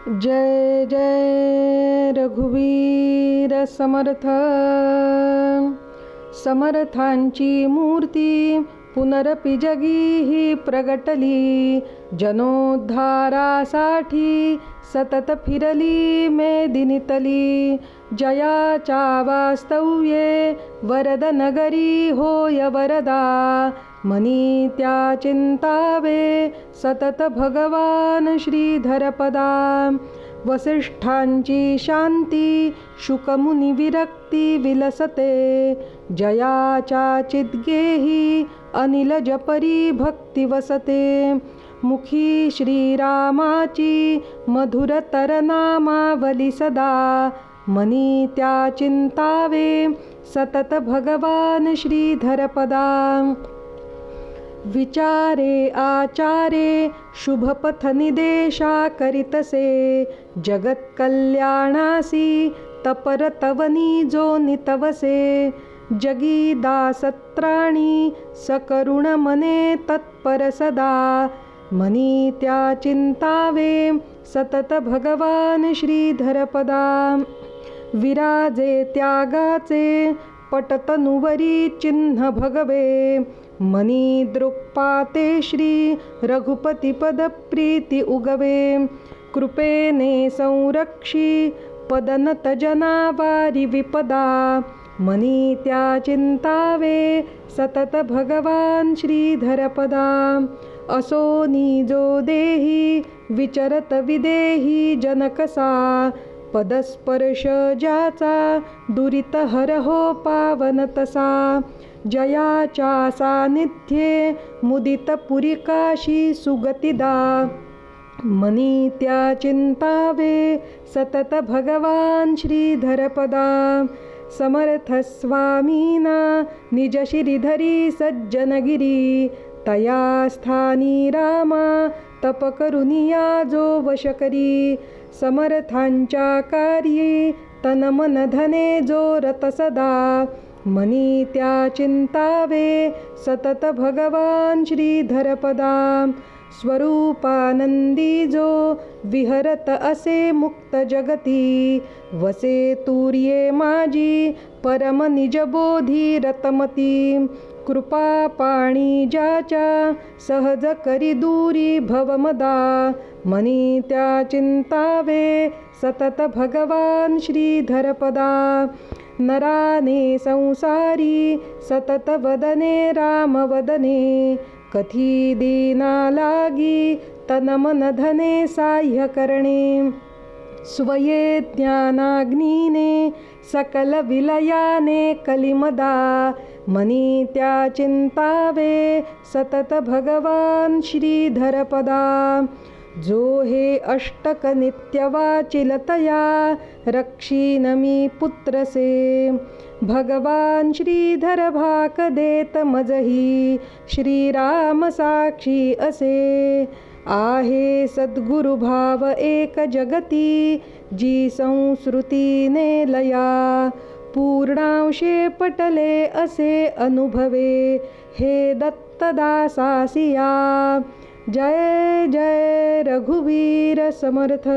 जय जय रघुवीर समर्थ. समर्थांची मूर्ती पुनरपि जगी ही प्रगटली. जनोद्धारासाठी सतत फिरली मेदिनीतली. जयाच्या वास्तव्ये वरद नगरी होय वरदा. मनी त्या चिंतावे सतत भगवान श्रीधरपदा. वसिष्ठांची शांती शुकमुनी विरक्ती विलसते. जयाच्या चिद्गेही अनिल जपरी भक्ती वसते. मुखी श्रीरामाची मधुरतर नामावली सदा. मनी त्या चिंतावे सतत भगवान श्रीधरपदा. विचारे आचारे शुभपथ निदेशा करीतसे. जगत कल्याणासी तपर तवनी जो नितवसे. जगी दासत्राणी सकरुण मने तत्पर सदा. मनी त्या चिंतावे सतत भगवान श्रीधरपदा. विराजे त्यागाचे पटतनुवरी चिन्ह भगवे. मनी दृक्पाते श्री रघुपती पद प्रीती उगवे. कृपेने संरक्षी पदनत जनावारी विपदा. मनी त्या चिंतावे सतत भगवान श्रीधरपदा. असोनी जो देही विचरत विदेही जनकसा. पदस्पर्श ज्याचा दुरित हर हो पावन तसा. जयाच्या सानिध्ये मुदित पुरिकाशी सुगतिदा. मनी त्या चिंतावे सतत भगवान श्रीधरपदा. समर्थ स्वामीना निज शिरीधरी सज्जनगिरी. तया स्थानी रामा तप करुनिया जो वश करी. समर्थांच्या कार्ये तन मन धने जो रत सदा. मनी त्या चिंतावे सतत भगवान श्रीधरपदा. स्वरूपानंदी जो विहरत असे मुक्त जगती. वसे तूर्ये माझी परम निजबोधी रतमती. कृपा पाणी ज्याच्या सहज करी दूरी भवमदा. मनी त्या चिंतावे सतत भगवान श्रीधरपदा. नराने संसारी सतत वदने राम वदने. कथी दीना लागी तन मन धने साह्य करणे. स्वये ज्ञानाग्नीने सकल विलयाने कलिमदा. मनी त्या चिंतावे सतत भगवान श्रीधरपदा. जो हे अष्टक नित्य वाचिलतया रक्षीनमी पुत्रसे. भगवान श्रीधर भाक देत मजही श्रीराम साक्षी असे. आहे सद्गुरु भाव एक जगती जी संस्कृतीने लया. पूर्णांशे पटले असे अनुभवे हे दत्तदासासिया. जय जय रघुवीर समर्थ.